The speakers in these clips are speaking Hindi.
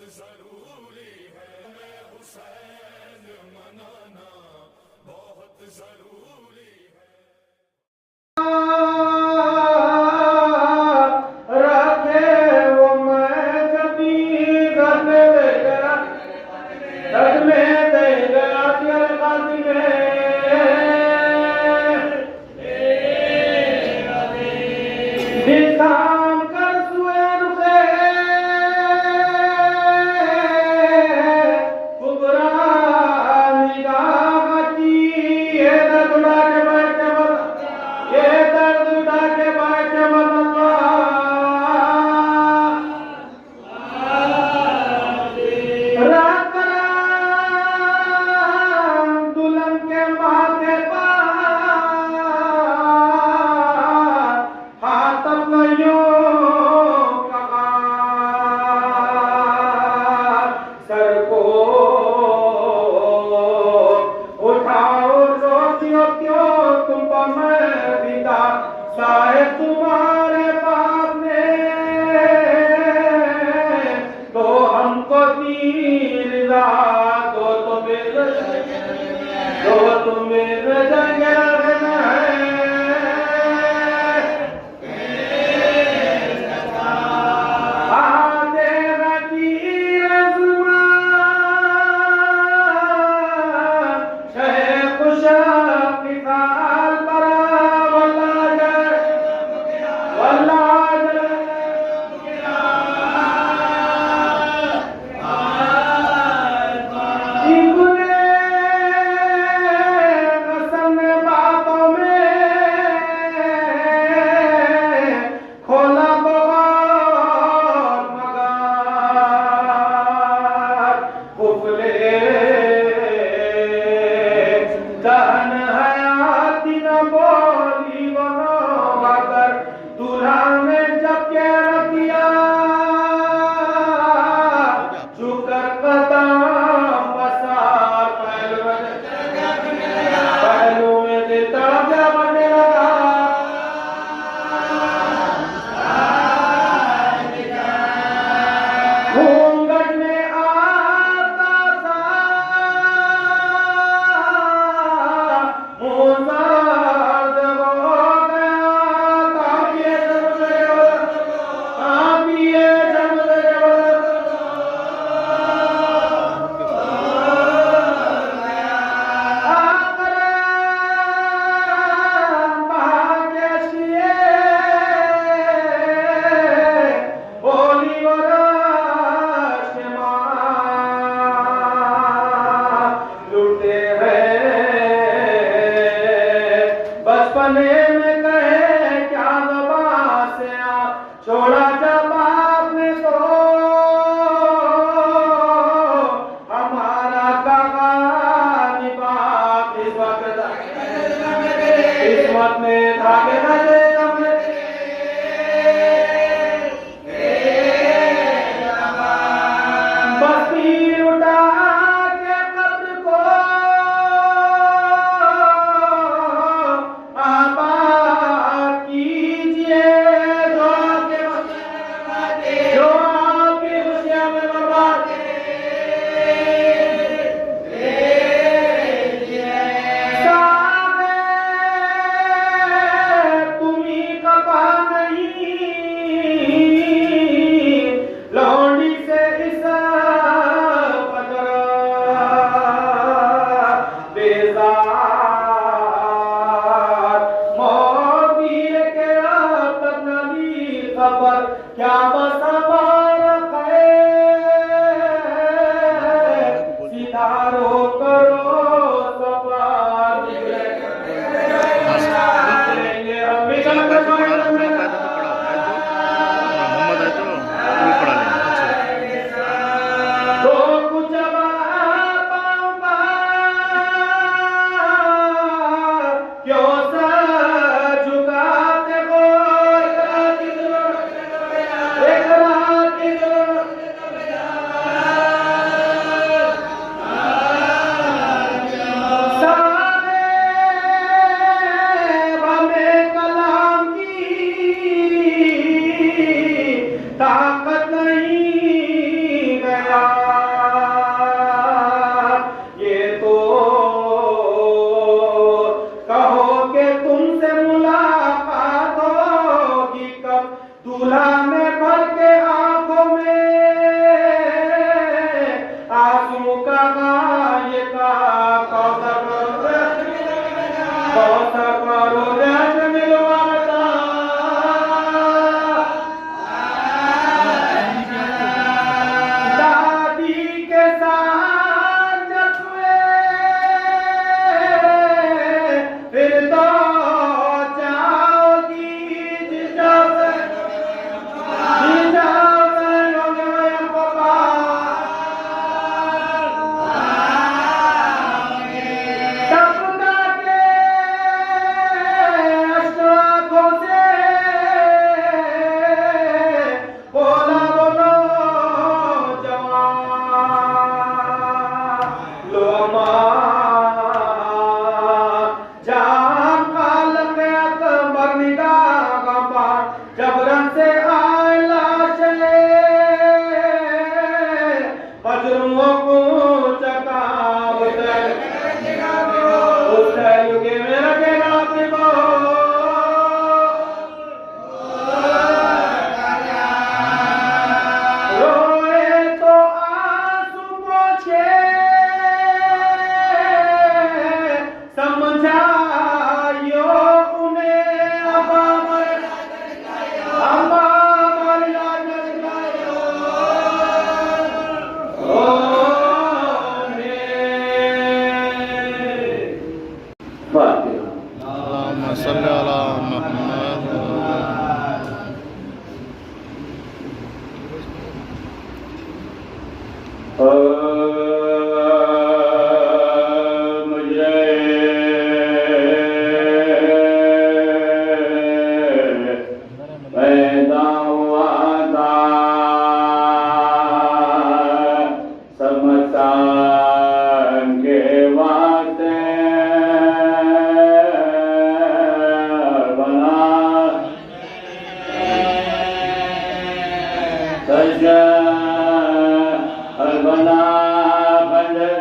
जरूरी है, मैं हुसैन मनाना बहुत जरूरी है। रखे वो मैं कभी घर में दे गया, घर में दे गया दिल काजी में निशान कर सुए रुखे कुबरा निगाह की ये दर्द उड़ा के बैठे ये दर्द उड़ा के बैठे दुल्हन के माथे पर हाथम कहियो कहा सर को उठाओ रोटियों क्यों तुम पर मैं पिता शायद तुम्हारे बाप ने तो हमको तीर ला दो तो मेरे जंगल में दहन हयाती न बोली बनो मगर दूल्हा ने जब के रखिया झुकर कदम पसार पहलू में देता क्या बने लगा घूंघट में आता था बचपने में कहे क्या दबा से छोड़ा जब आपने तो हमारा काका निभात किस्मत में धागे न दे बस्ती उठा के कब्र को खबर क्या सितारो करो क्यों दूल्हा ने भर के आंखों में आंसू का ये का कौसा करो रस मिलवाता दादी के साथ जब फिर तो जाओगी जिजाऊ जबरन से आए लाशें मजरूमों को चकाव उस युगे में लगेगा रोए तो आंसू पोंछे समझाइयो उन्हें अबा सल्लल्लाहु अलैहि मोहम्मद मुझे पैदा हुआ था समसान के वास्ते बना बन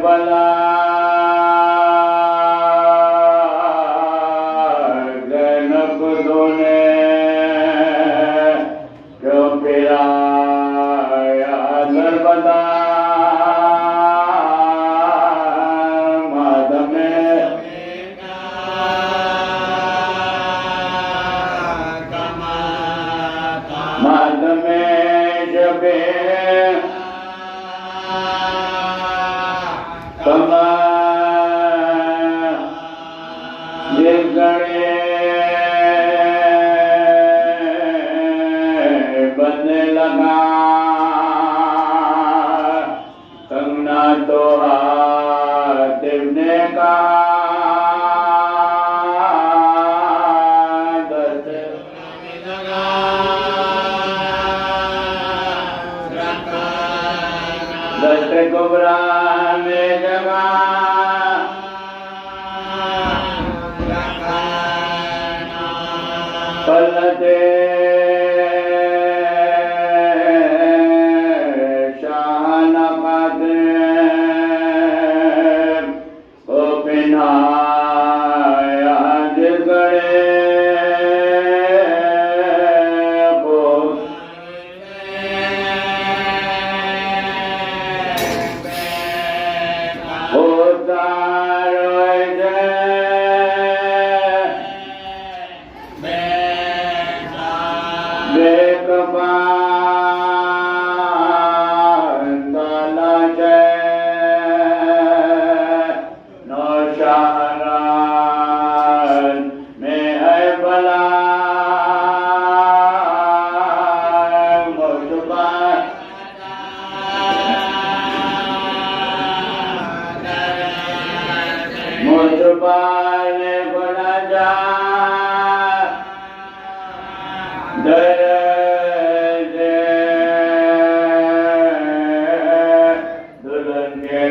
बला गनप दोने क्यों फिरा नर्मदा मद में जबे कमा जिस गणे बनने लगा कंगना तो हाथिमने का दस्त कुबरा में जगा पलते शान को पिनाया जिस गड़े मुझबाने बना जा दुल्हन के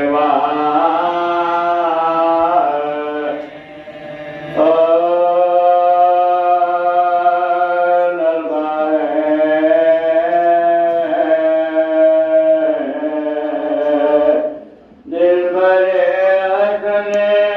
दिल भरे हंसने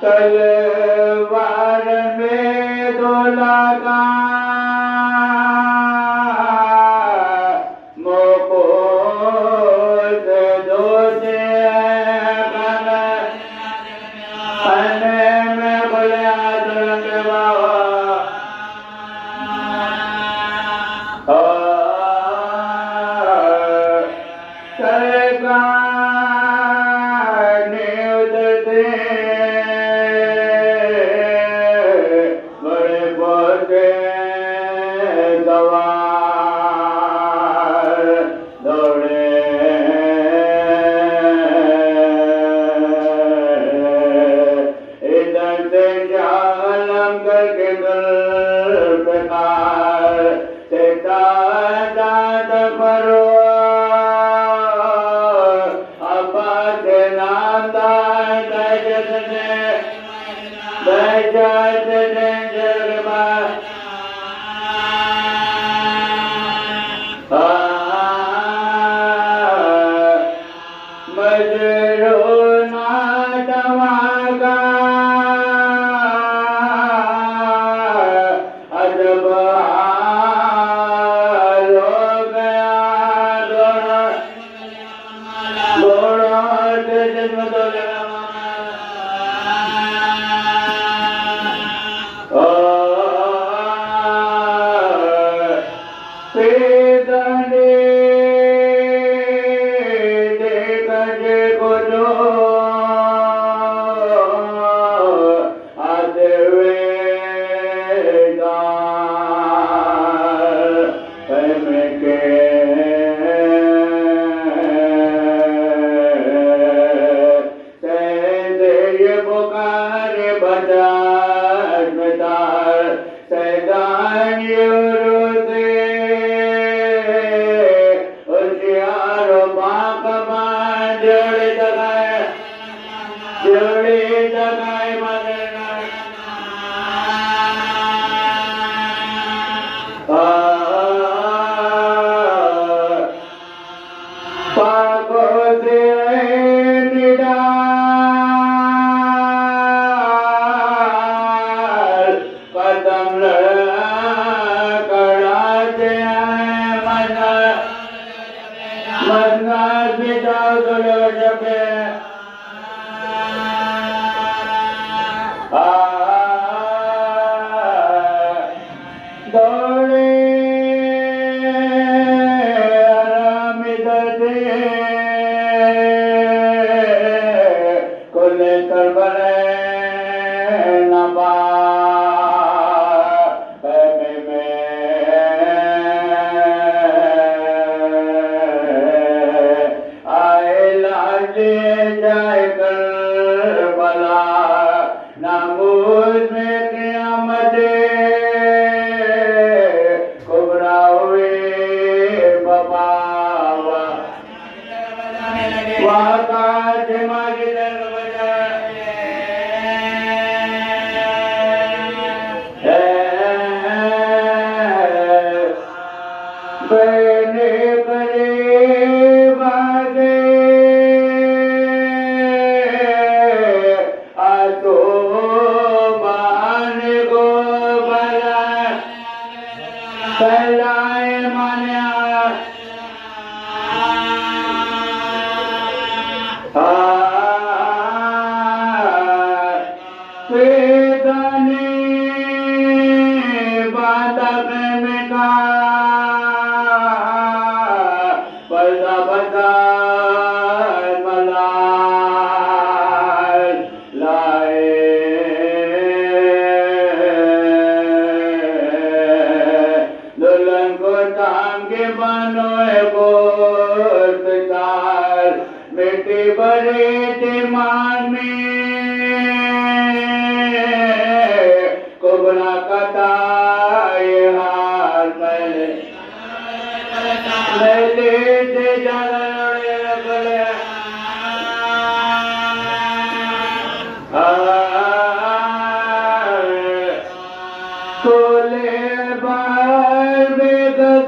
तलवार में दो लगा मुकुट दो से खाने में बोले आदरंग बाबा सरकार ने उतरते बड़े बड़े सवार दौड़े इधर से जालम करके दिल बेकार से दाद करो अब्बास नादा बैजने जगमा मजरो नादवागा अजब हाल हो गया घोड़ा से जन्म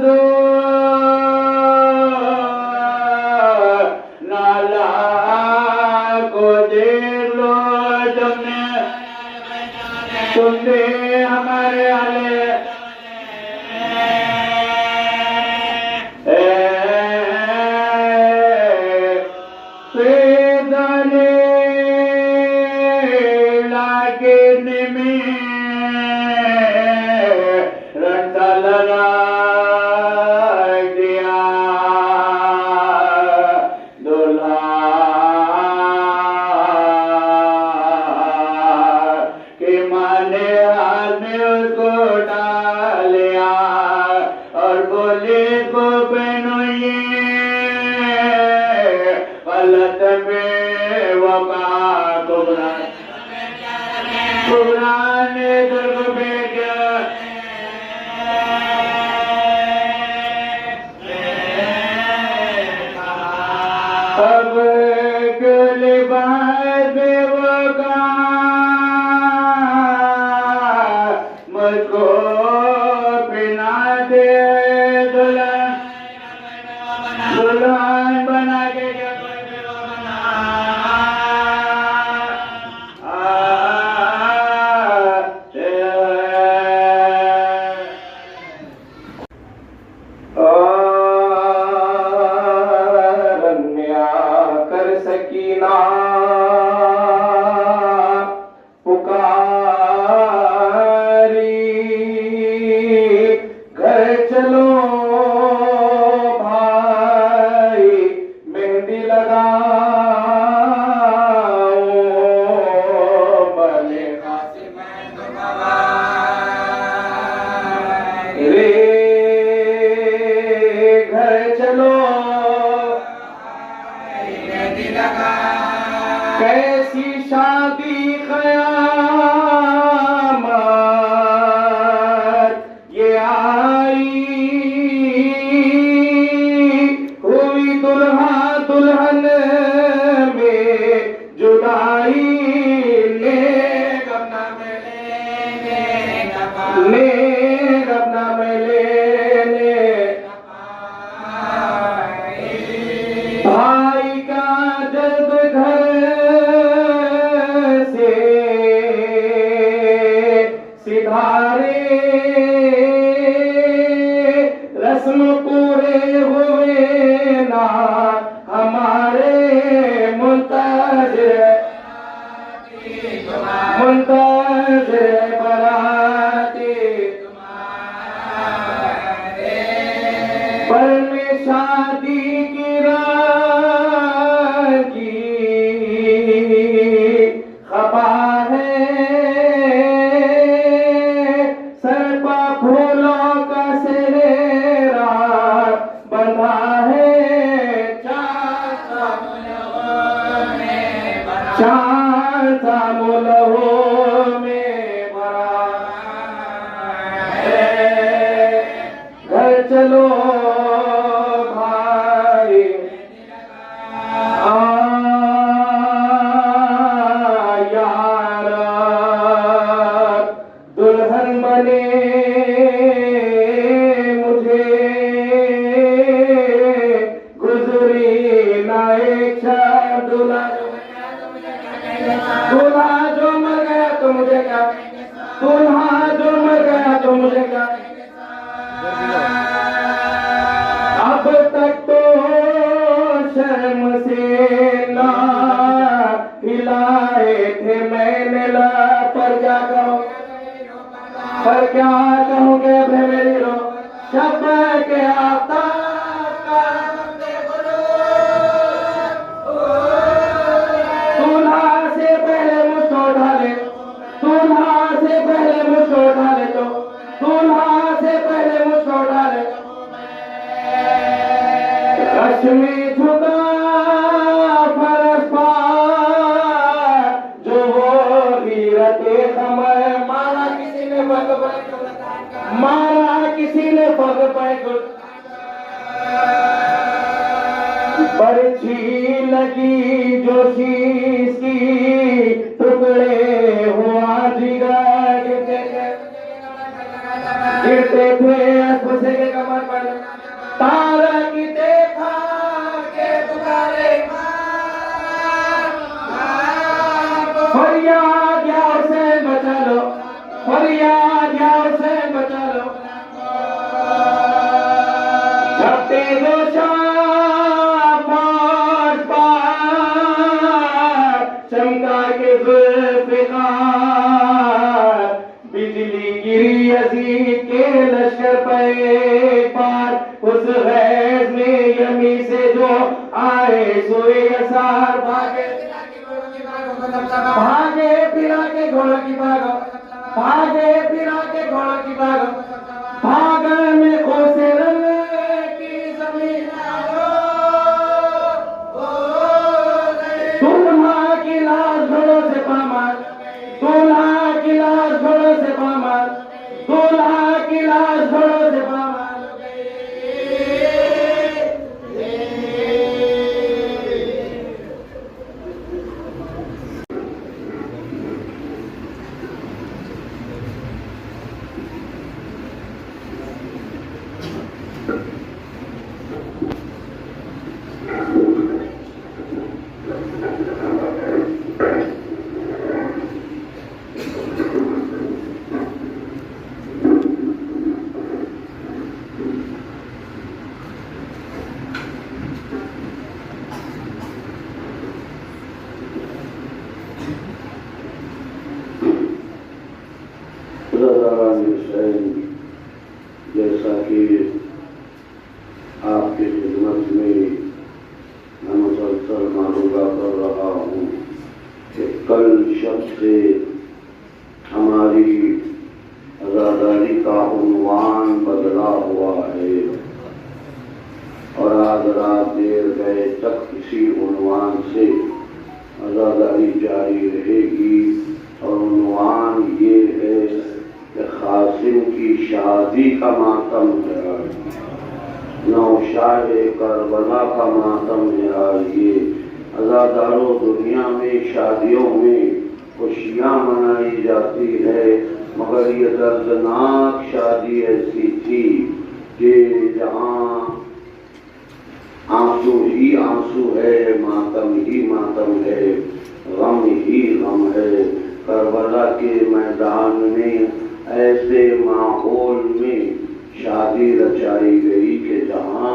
दो नाला को देख लो तुमने सुनते हमारे आले अब गुलबाग वगा मुझको बिना दे दुल्हन दुल्हन बना के सकीना पुकारी घर चलो भाई मेहंदी लगाओ बने रे घर चलो कैसी शादी क़यामत ये आई हुई दुल्हा दुल्हन में जुदाई नेक अपना में लेने भाई का जब घर सिधारे रस्म पूरे हुए ना हमारे मुंतज़िर बराती पर में शादी की रात की खबा है फूलों का सेहरा बंधा है चांद मुलहों में भरा है घर चलो भाई यार दुल्हन बने दूल्हा जो मर गया तो मुझे क्या दूल्हा जो मर गया तो मुझे क्या अब तक तो शर्म से ना हिलाए थे मैंने ला पर क्या कहोगे मेरी रो शब्द के आता में झुका फरस पार जो वो वीरते समय मारा किसी ने पग पे बरछी लगी जो शीश की टुकड़े हुआ जिगर गिरते थे घुसे के कमर पर तारा की देखा के पुकारे फरियाद या हुसैन बचा लो चमका के ज़ुल्फ़िकार, बिजली गिरी यज़ीद के लश्कर पर एक बार, उस गैज़ में यमी से जो आए सोए यसार, भागे फिरा के घोड़ों की भागो, भागे फिरा के घोड़ों की भागो, भागे फिरा के घोड़ों की भागो, भागन में खोसे रंग की ज़मीन आयो, दूल्हा की लाश घोड़ों से पामाल, दूल्हा की लाश घोड़ों से पामाल, दूल्हा की लाश घोड़ों से पामाल। जैसा कि आपकी खिदमत में मैं मुसलसल मालूम कर रहा हूँ कि कल शब से हमारी आज़ादारी का उन्वान बदला हुआ है और आज रात देर गए तक इसी उन्वान से आज़ादारी जारी रहेगी। और उन्वान ये है कि क़ासिम की शादी का मातम है, नौशाद करबला का मातम है। ये आज़ादारों दुनिया में शादियों में खुशियाँ मनाई जाती है, मगर ये दर्दनाक शादी ऐसी थी कि जहाँ आंसू ही आंसू है, मातम ही मातम है, गम ही गम है। करबला के मैदान में ऐसे माहौल में शादी रचाई गई कि जहाँ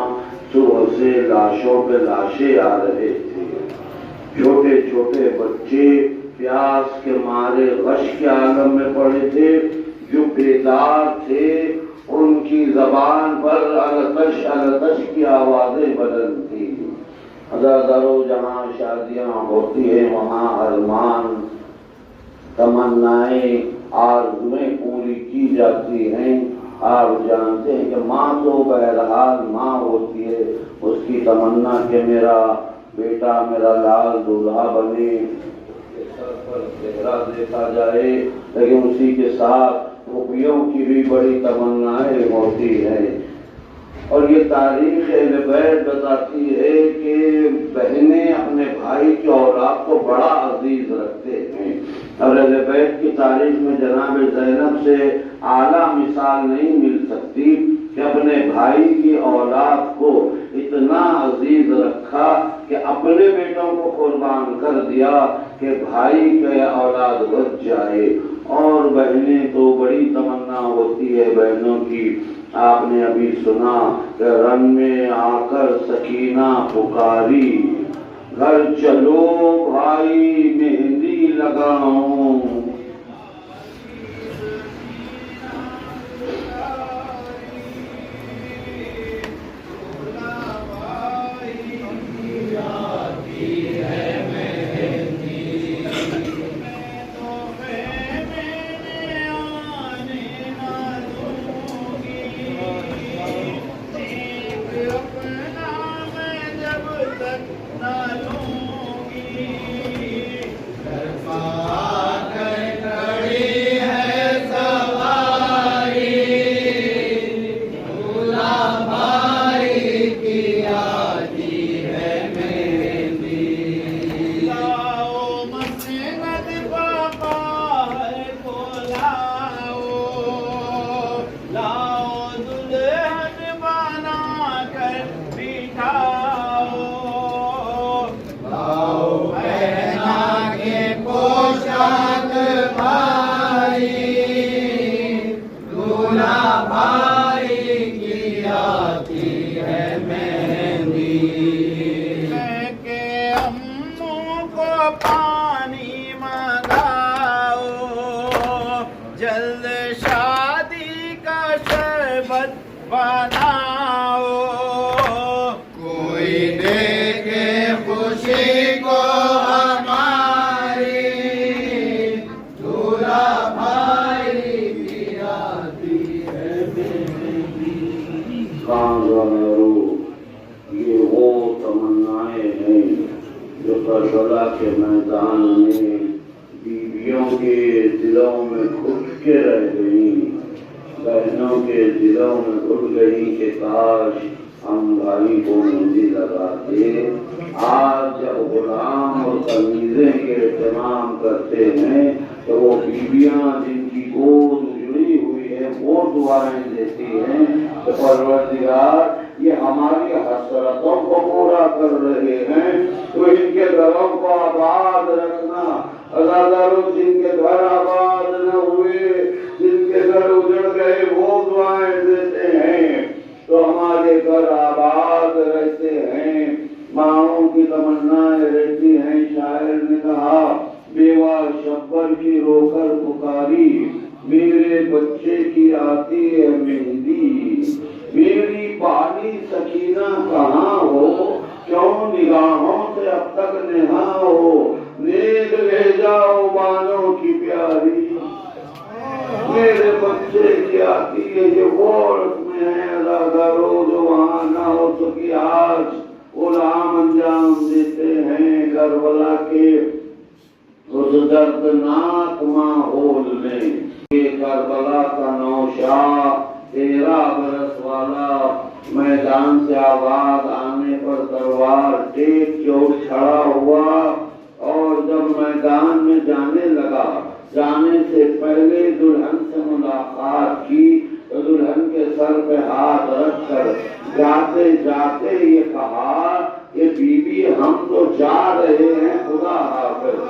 सुबह से लाशों पे लाशें आ रहे थे, छोटे छोटे बच्चे प्यास के मारे गश के आलम में पड़े थे, जो बेदार थे उनकी जबान पर अलतश अलतश की आवाजें बदलती। अज़ादारों जहाँ शादियाँ होती है वहाँ अरमान, तमन्नाएं, आरज़ुएं पूरी की जाती हैं। आप जानते हैं कि माँ तो बहरहाल माँ होती है, उसकी तमन्ना कि मेरा बेटा मेरा लाल दूल्हा बने, सर पर चेहरा देखा जाए, लेकिन उसी के साथ रुपयों की भी बड़ी तमन्नाएं होती हैं। और ये तारीख अहले बैत बताती है कि बहनें अपने भाई की औलाद को बड़ा अजीज रखते हैं। और अहले बैत की तारीख में जनाब ज़ैनब से आला मिसाल नहीं मिल सकती कि अपने भाई की औलाद को इतना अजीज रखा कि अपने बेटों को कुर्बान कर दिया कि भाई के औलाद बच जाए। और बहनें तो बड़ी तमन्ना होती है बहनों की। आपने अभी सुना कि रन में आकर सकीना पुकारी, घर चलो भाई मेहंदी लगाऊं। के दिलों में घुट के रह गई, बहनों के दिलों में घुट गई कि काश हम भाई को मेहंदी लगाते। आज जब गुलाम और कमीजें के एहतमाम करते हैं तो वो बीबियां जिनकी गोद जुड़ी हुई है वो दुआएं देती हैं तो परवरदिगार ये हमारी हसरतों को पूरा कर रहे हैं, तो इनके घरों को आबाद रखना। अज़ादारों जिनके घर आबाद न हुए, जिनके घर उजड़ गए, वो दुआएं देते हैं तो हमारे घर आबाद रहते हैं, माओं की तमन्नाएं रहती हैं। शायर ने कहा, बेवा शब्बर की रोकर पुकारी, मेरे बच्चे की आती है मेहंदी। मेरी पानी सकीना कहाँ हो, क्यों निगाहों से अब तक नेहा हो, नेक ले जाओ बानों की प्यारी। मेरे बच्चे की आती है ये वो रस्में हैं अदाकारों जो वहाँ ना हो सकी, आज गुलाम अंजाम देते हैं करबला के उस दर्दनाक माहौल में। ये करबला का नौशा 13 बरस वाला मैदान से आवाज आने पर तलवार टेक के उठ खड़ा हुआ और जब मैदान में जाने लगा, जाने से पहले दुल्हन से मुलाकात की तो दुल्हन के सर पे हाथ रखकर जाते जाते ये कहा कि बीबी हम तो जा रहे हैं खुदा हाफ़िज़,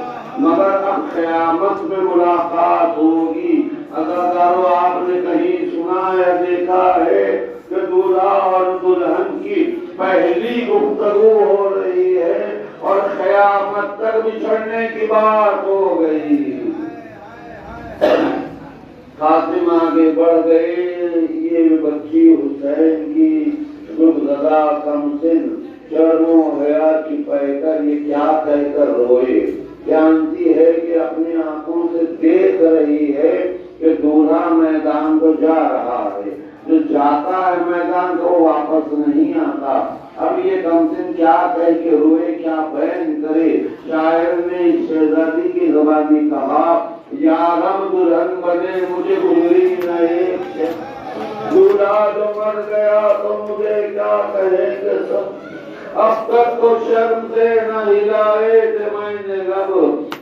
मगर अब क़यामत में मुलाकात होगी। अदाकारों आपने कहीं सुना या देखा है कि दूल्हा और दुल्हन की पहली गुफ्तगू हो रही है और क़यामत तक बिछड़ने की बात हो गई। कासिम आगे बढ़ गए, ये बच्ची हुसैन की रुबज़दा कमसिन चरणों हया की पैकर ये क्या कहकर रोए। जानती है कि अपनी आंखों से देख रही है कि दूल्हा मैदान को जा रहा है, जो जाता है मैदान को वापस नहीं आता। अब ये कमसिन क्या कह के रोए, क्या बयान करे। शायर ने शहजादी की ज़बानी कहा, यारम दुल्हन बने मुझे गुजरी नहीं, दूल्हा जो मर गया तो मुझे क्या कहेंगे सब। अब तक तो शर्म से न हिलाए थे मैंने लब,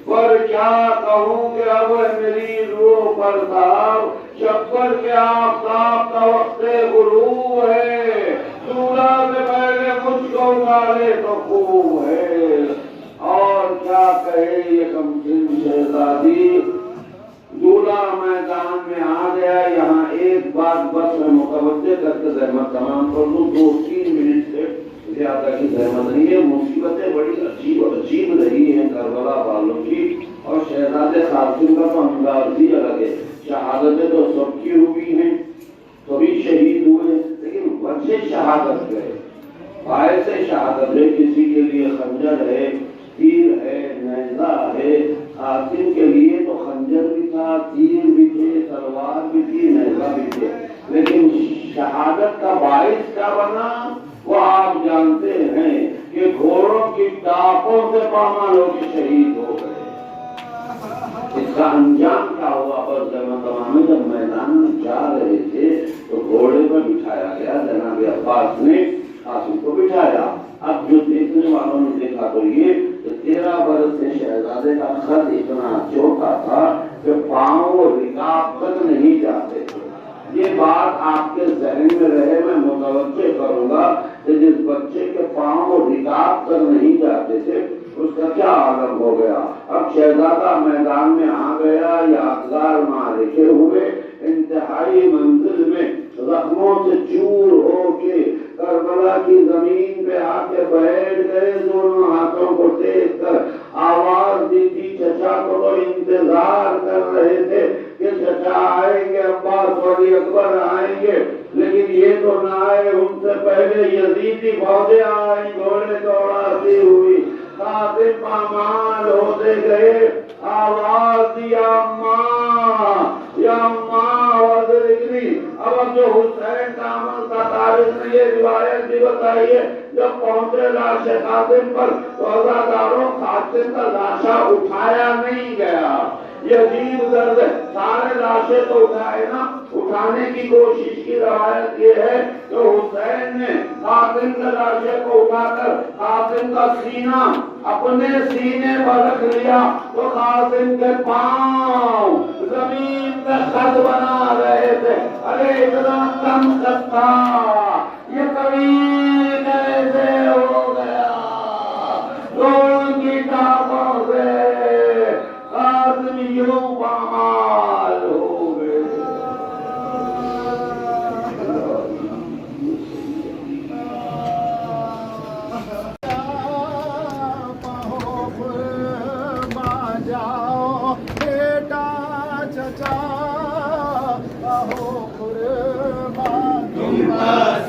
पर क्या कहूँ कि अब मेरी रूह पर साहब शब्बर के आफ़ताब का वक्त गुरूब है। दूल्हा से पहले मुझको मारे तो खूब है। और क्या कहे ये कमसिन शहजादी। दूल्हा मैदान में आ गया। यहाँ एक बात बस मैं मुतवज्जे करके ज़हमत तमाम कर दूं, 2-3 मिनट से ज्यादा की ज़हमत नहीं है। मुसीबतें बड़ी अजीब रही हैं करबला वालों की, और शहजादे कासिम का तो अंदाज ही अलग है। शहादतें तो सबकी हुई हैं, सभी शहीद हुए, लेकिन बच्चे शहादत गए। से शहादत है, किसी के लिए खंजर है, तीर है, नेज़ा है। कासिम के लिए तो खंजर भी था, तीर भी थे, तलवार भी थी, नेज़ा भी थे, लेकिन शहादत का बाइस क्या बना वो आप जानते हैं कि घोड़ों की टापों से पामाल होकर शहीद हो गए। इसका अंजाम क्या हुआ? बस जमाने जब मैदान में जा रहे थे तो घोड़े पर बिठाया गया, जनाब अब्बास ने कासिम को बिठाया। अब जो देखने वालों ने देखा तो ये 13 बरस से शहजादे का खत इतना छोटा था कि पांव रिकाब तक नहीं जाते थे। ये बात आपके जहन में रहे, मैं मुतवज्जे करूंगा कि जिस बच्चे के पांव रिकाब तक नहीं जाते थे उसका क्या आलम हो गया। अब शहजादा मैदान में आ गया, यादगार मारे हुए इंतहाई मंजिल में जख्मों से चूर होके करबला की जमीन पे आके बैठ गए। दोनों हाथों को टेक कर आवाज दी थी। चचा को तो इंतजार कर रहे थे कि चचा आएंगे, अब्बास वली अकबर आएंगे, लेकिन ये तो ना आए। उनसे पहले यजीदी फौजें आई घोड़े दौड़ाती हुई। कासिम पामाल होते गए, आवाज दिया अब जो हुसैन का अमल का तारीख में ये रिवायत भी बताइए, जब पहुंचे लाश कासिम पर तो अज़ादारों कासिम का लाशा उठाया नहीं गया, ये अजीब दर्द है। सारे लाशें तो उठाए ना, उठाने की कोशिश की रवायत ये है कि हुसैन ने कासिम के लाशे को उठाकर कासिम का सीना अपने सीने पर रख लिया तो कासिम के पांव जमीन पे खत बना रहे थे। अरे इतना कम खत था, ये कभी कैसे हो गया? लोगों की टापों से कासिम यूं पामाल हो गए। जाओ बेटा चचा हो कुर्बान, तुम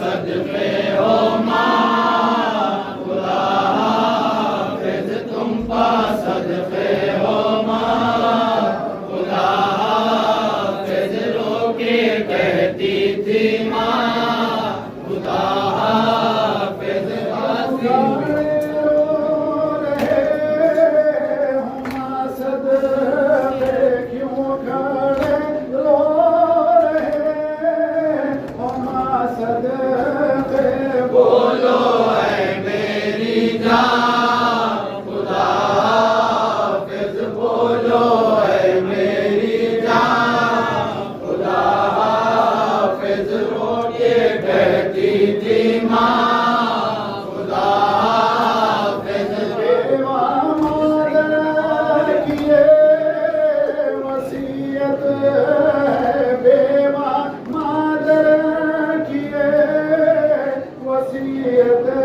सदके हो माँ खुदा हाफिज, तुम सदके हो माँ खुदा हाफिज, रोके कहती थी माँ खुदा हाफिज। बोलो है मेरी जान खुदा हाफिज, बोलो है मेरी जान खुदा हाफिज, रोके कहती थी माँ खुदा हाफिज। बेवा मादर किए वसीयत है, बेवा मादर किए वसीयत है,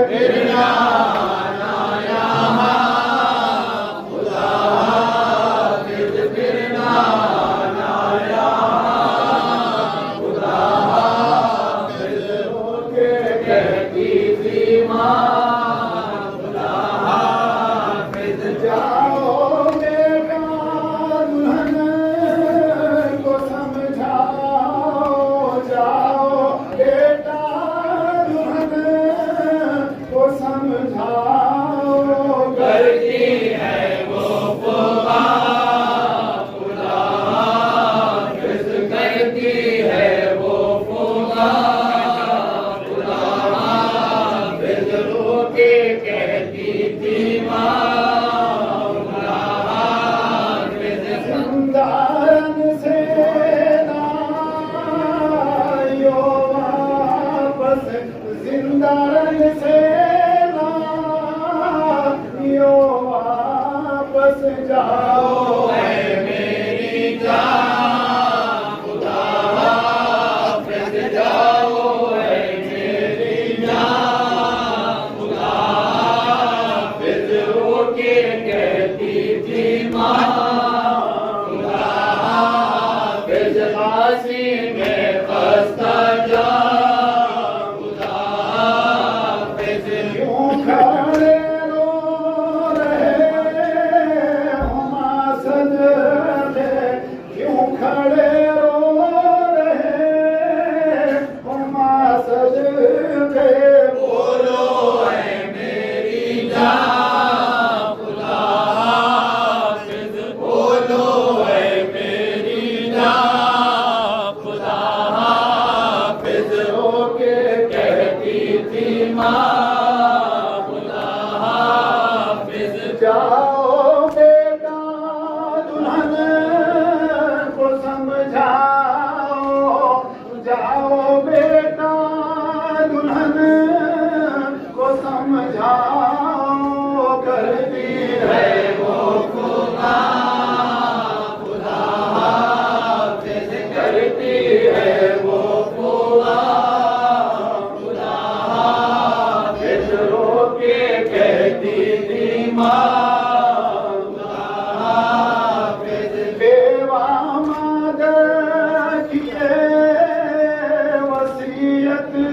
फिर आना यहाँ खुदा हाफिज, फिर आना यहाँ खुदा हाफिज, रोके कहती थी माँ खुदा हाफिज। जाओ बेटा दुल्हन को समझाओ, जाओ बेटा को समझाओ, करती है वो खुदा खुदा हाफिज, करती है वो खुदा खुदा हाफिज, रोके कहती थी माँ खुदा हाफिज। जिंदारन से लायो वापस, जिंदारन से लायो वापस, जाओ है मेरी जान खुदा हाफिज, जाओ है मेरी जान खुदा हाफिज, रोके कहती थी माँ खुदा हाफिज। काशी में खस्ता जा खुदा हाफिज, यूं खड़े रो रहे हुमा सदके, यूं खड़े रो रहे हुमा सदके, बोलो है मेरी जान खुदा हाफिज, बोलो है मेरी जान खुदा हाफिज, रोके कहती थी माँ खुदा हाफिज। जाओ बेटा दुल्हन को समझाओ, जाओ बेटा दुल्हन को समझाओ, करती है वो खुदा खुदा हाफिज, करती है वो खुदा खुदा हाफिज, रोके कहती थी माँ खुदा हाफिज। बेवा मादर किए वसीयत है,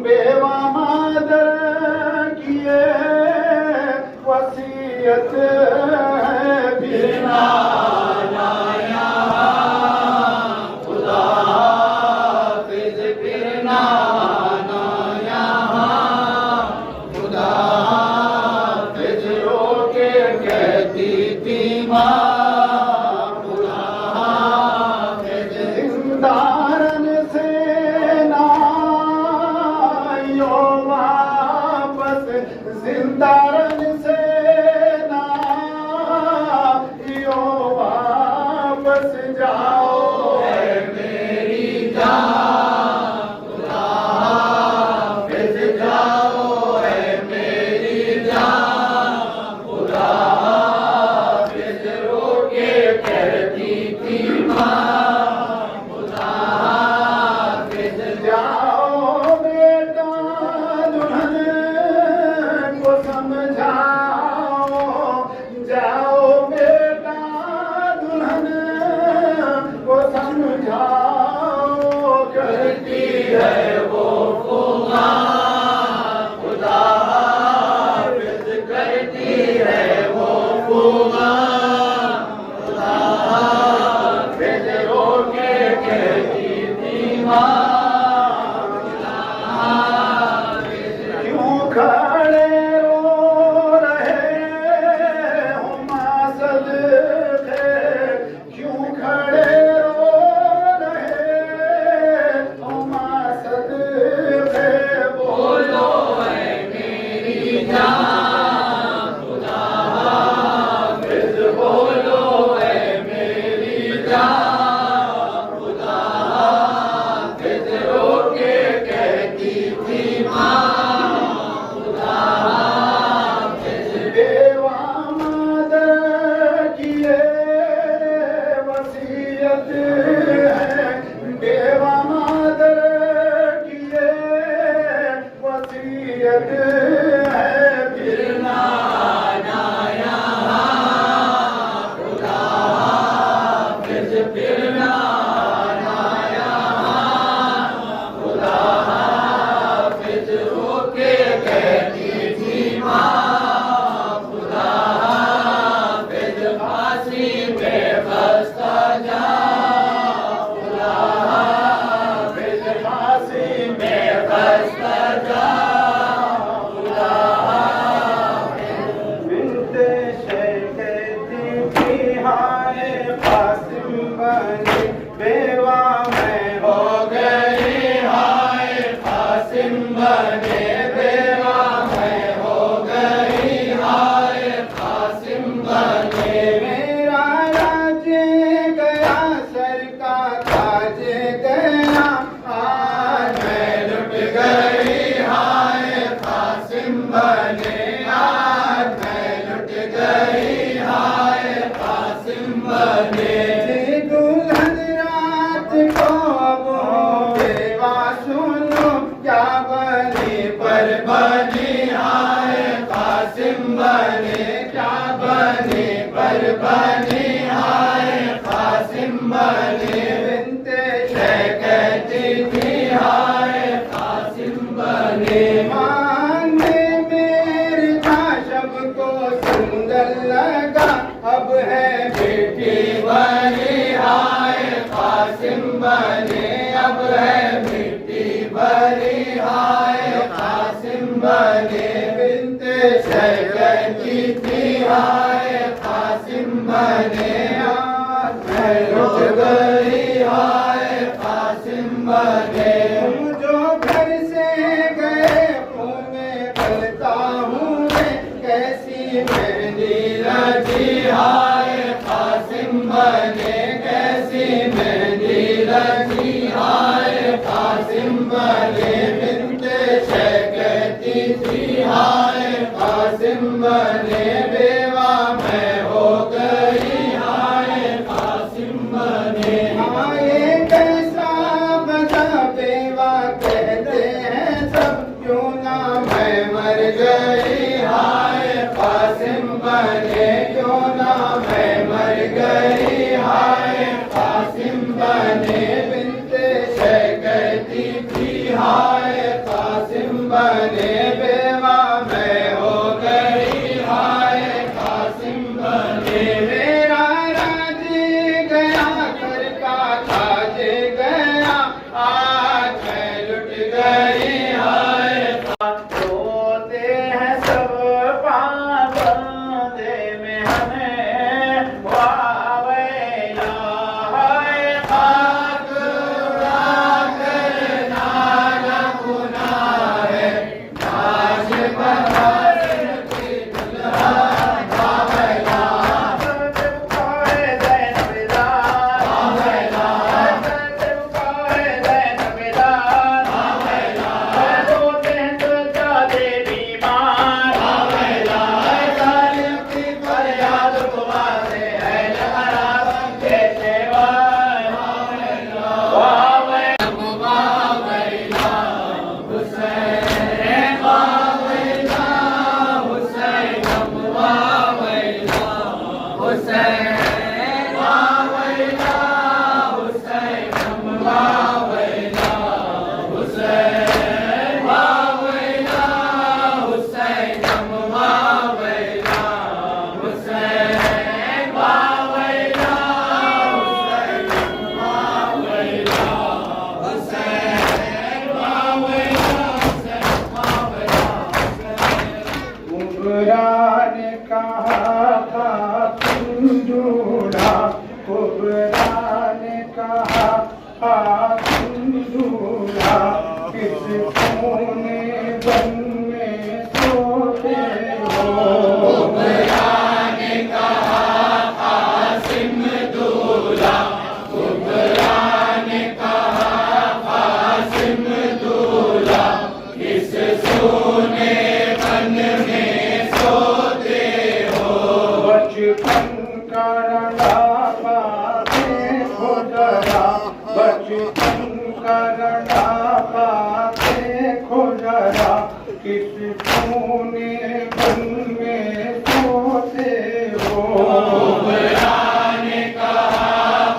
बेवा मादर किए वसीयत है, फिर आना यहाँ खुदा हाफिज, फिर आना यहाँ खुदा हाफिज, रोके कहती कहती थी माँ खुदा हाफिज। जिंदारन से नाइयो वापस, जिंदारन से नाइयो वापस जाओ मेरी जान खुदा हाफिज जाओ है मेरी जान खुदा हाफिज। रोके कहती थी माँ खुदा हाफिज जाओ बेटा दुल्हन को समझाओ, जाओ बेटा दुल्हन को समझाओ, कहती है वो खुदा खुदा हाफिज करती है वो खुदा खुदा हाफिज। रोके कहती थी माँ खुदा हाफिज। क्यों खड़े रो रहे हो मासद थे, क्यों खड़े रो रहे हो मासद थे, बोलो है मेरी जान खुदा हाफिज। बोलो है मेरी जान खुदा हाफिज। रोके कहती थी माँ खुदा हाफिज। बेवा मादर की ये वसीयत है, बेवा मादर की ये वसीयत है, फिर ना यहाँ खुदा हाफिज। फिर ना यहाँ खुदा हाफिज। रोके कहती थी माँ खुदा हाफिज। फांसी पे बस्ता जा खुदा हाफिज। फांसी पे बस्ता जा खुदा हाफिज। बिनते शेख कहती थी हाय कासिम बनी बेवा मैं हो गई हाय कासिम बने बेवा मैं हो गई हाय कासिम बने। मेरा राज्य गया सर का ताज गया, आज मैं लुट गई हाय कासिम बने। आज मैं लुट गई हाय कासिम बने। दुल्हन रात को वो बेवा सुनो क्या बनी पर बनी हाय कासिम बने। क्या बने पर बनी हाय कासिम बने। बिनते कहती थी हाय कासिम बने। मांगे मेरी था सबको सुंदर लगा, अब है बेटी बनी हाय कासिम बने। अब है बेटी बनी हाय कासिम बने। बिनते कहती थी हाय कासिम बने। मैं लुट गई हाय कासिम बने। तुम जो घर से गए में पलता हूँ मैं, कैसी मेहंदी रजी हाय कासिम बने। कैसी मेहंदी रजी हाय कासिम बने। बिनते कहती थी हाय कासिम बने। बेवा मैं हो गई हाय कासिम बने। आए कैसा बजा बेवा कहते हैं सब, क्यों ना मैं मर गई हाय कासिम बने। क्यों ना मैं मर गई हाय कासिम बने। बिनते कहती थी हाय कासिम बने। बेवा मैं हो गई हाय कासिम बने। मेरा राज गया घर का ताज गया, आज मैं लुट गई हाय रोते हैं सब पाबंदे में दूल्हा कुबरा ने कहा कासिम दूल्हा किस कोने बन में सोते हो। कुबरा ने कहा कासिम दूल्हा कुबरा ने कहा कासिम दूल्हा किस सोने बन में सोते हो। बचपन का रंडापा देखो जरा बचपन का रंडापा देखो जरा किस सोने बन में सोते हो। कुबरा ने कहा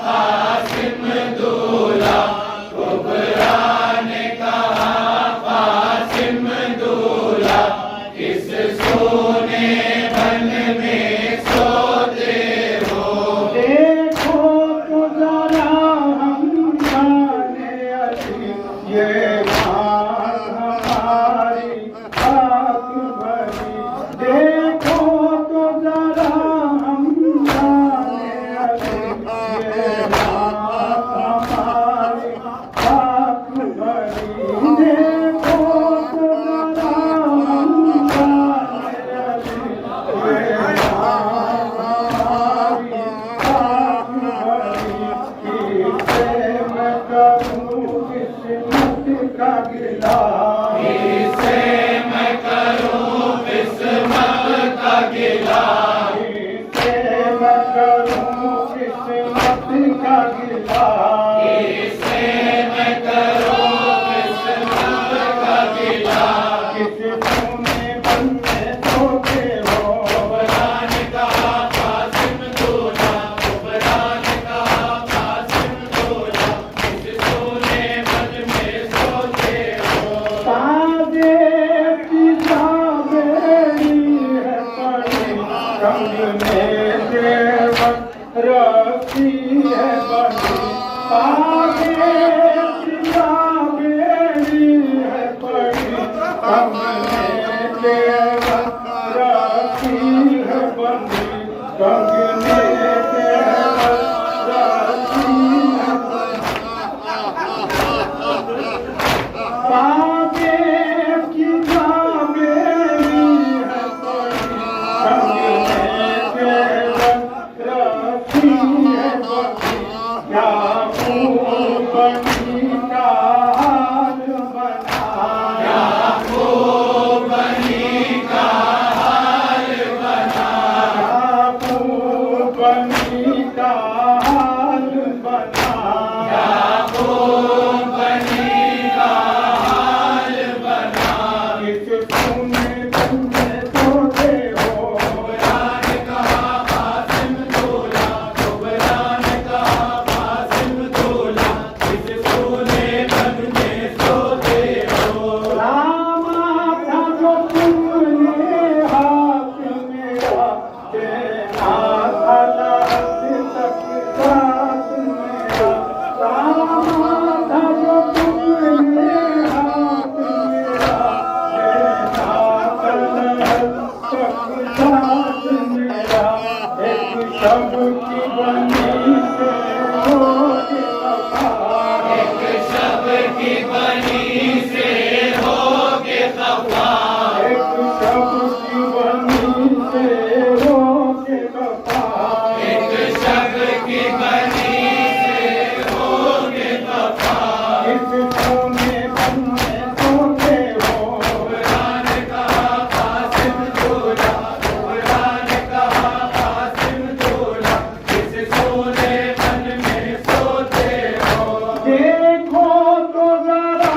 कासिम दूल्हा कुबरा ने कहा कासिम दूल्हा किस सोने बन में सोते हो। देखो तो जरा हम जाने अली ये बात हमारी बात भरी। देखो तो जरा हम जाने अली ये बात हमारी बात भरी। देखो तो जरा हम जाने अली ये बात हमारी बात भरी। किसे मैं करूं किस्मत का गिला किसे मैं करूं किस्मत का गिला किसे मैं करूं किस्मत का गिला किसे मैं करूं किस्मत का गिला। किस सोने बन में सोते हो। कुबरा ने कहा कासिम दूल्हा कुबरा ने कहा कासिम दूल्हा किस सोने बन में सोते हो। ताजे की जावेरी है पड़ी कंगने देवत रखी है बड़ी। ताजे की जावेरी है पड़ी कंगने देवत रखी है बड़ी। कंगने देवत रखी है पावे की जावेरी है पड़ी कंगने देवत रखी है बड़ी। क्या बनी का हाल बना क्या बनी का हाल बना क्या बनी का हाल बना क्या बनी का हाल बना। किस सोने बन में सोते हो। कुबरा ने कहा कासिम दूल्हा कुबरा ने कहा कासिम दूल्हा किस सोने बन में सोते हो। रामा था जो तुमने हाथ मेरा तेरा था लाख तक साथ मेरा। रामा था जो तुमने हाथ मेरा तेरा था लाख तक साथ मेरा। एक शब की बनी से हो के खफा एक शब की बनी से हो के खफा एक शब की बनी से हो के खफा एक शब की बनी से हो के खफा। किस सोने बन में सोते हो। कुबरा ने कहा कासिम दूल्हा कुबरा ने कहा कासिम दूल्हा किस सोने बन में सोते हो। देखो तो जरा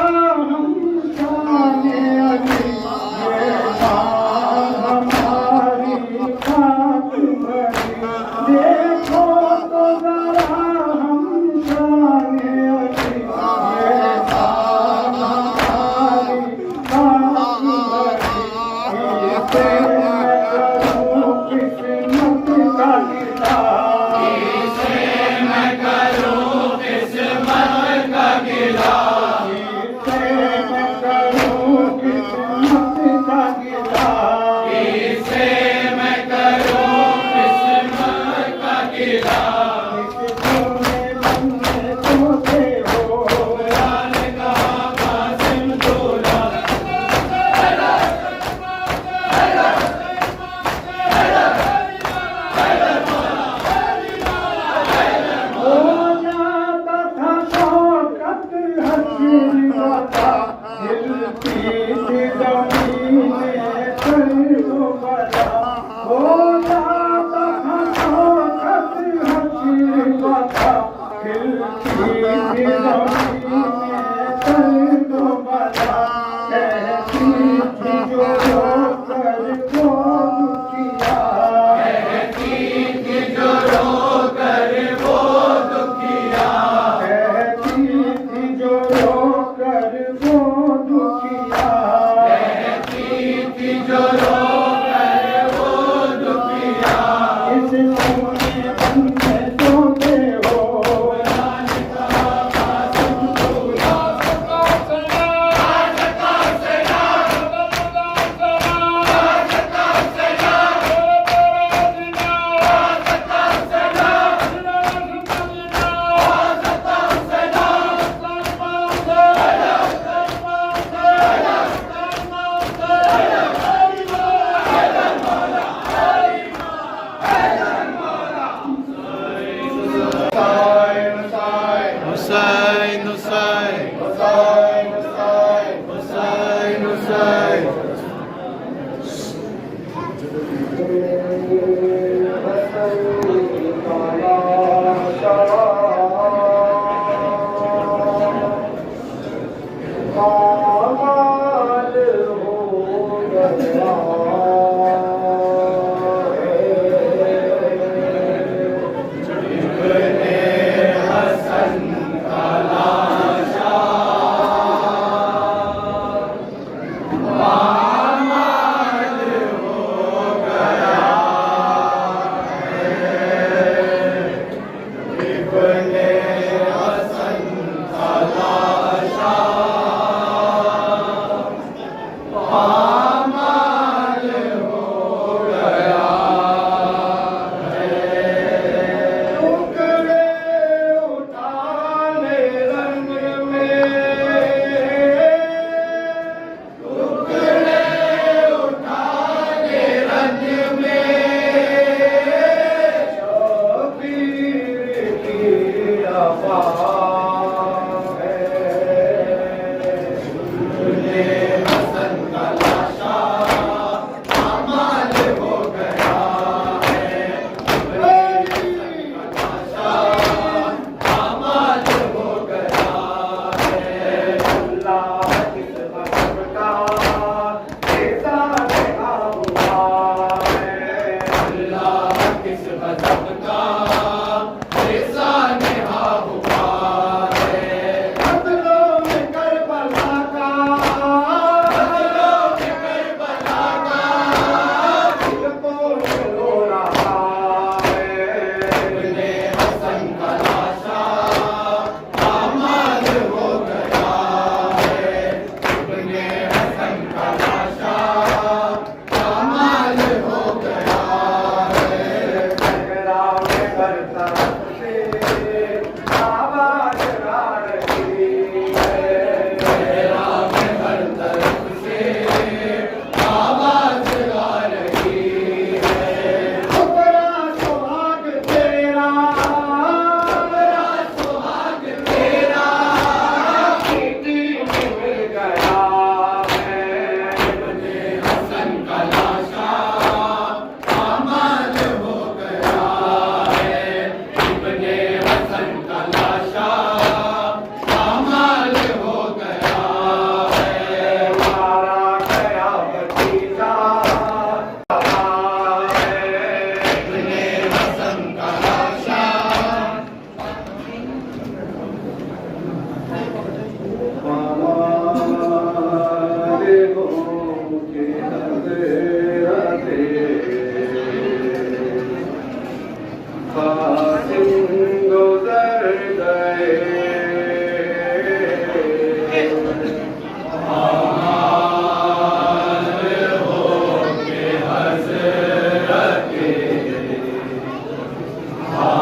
Ah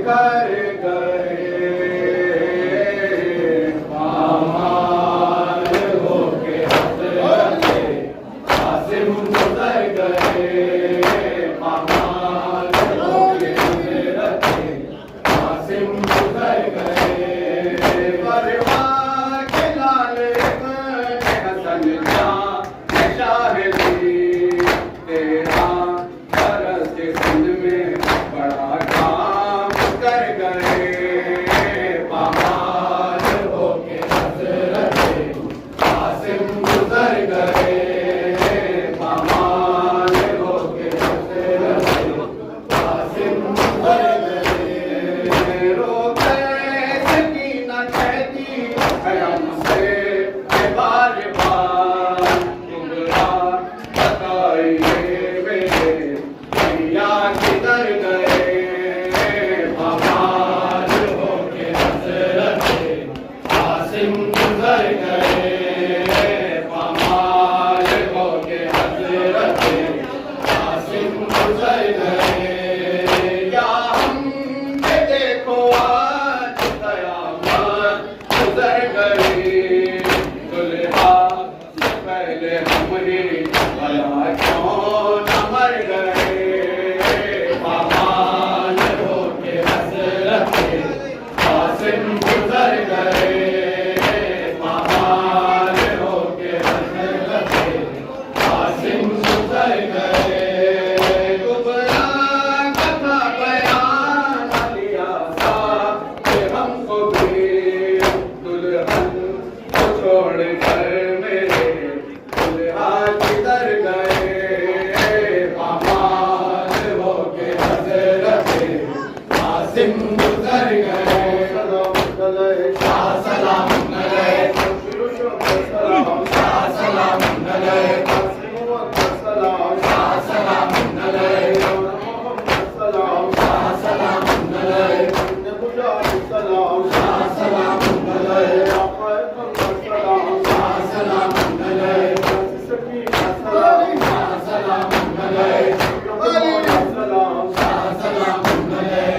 कर गए पामाल होके कासिम गुजर गए पामाल होके कासिम गुजर गए परवाह के लाले हसन जान शाहिदी तेरा तरस के सिंध में बड़ा काम कर गए पामाल होके हजरत कासिम गुजर गए पामाल होके हजरत कासिम गुजर गए रोके सकीना कहती है हमसे बार बार तुमरा बताइए मेरे भैया किधर गए पामाल होके हजरत कासिम गुजर गए पामाल होके हजरत कासिम गुजर गए या हम देखो आज कयामत गुजर गई दुल्हा से पहले हमने भला क्यों न मर गए पामाल होके हजरत कासिम गुजर गए पामाल होके हजरत कासिम गुजर गए कुबरा कथा बयान लिया था कि हमको भी दुल्हन को छोड़ कर मेरे दुल्हा किधर गए पामाल होके हजरत कासिम गुजर गए शाह सलाम गए शाह सलाम गए शाह सलाम गए शाह सलाम गए शाह सलाम गए शाह सलाम गए शाह सलाम गए शाह सलाम गए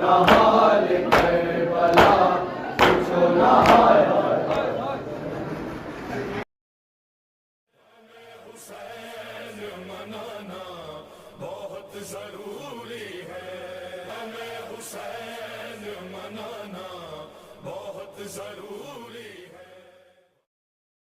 ना हाल करबला, पूछो ना हाल। हुसैन मनाना बहुत जरूरी है, हमें हुसैन मनाना बहुत जरूरी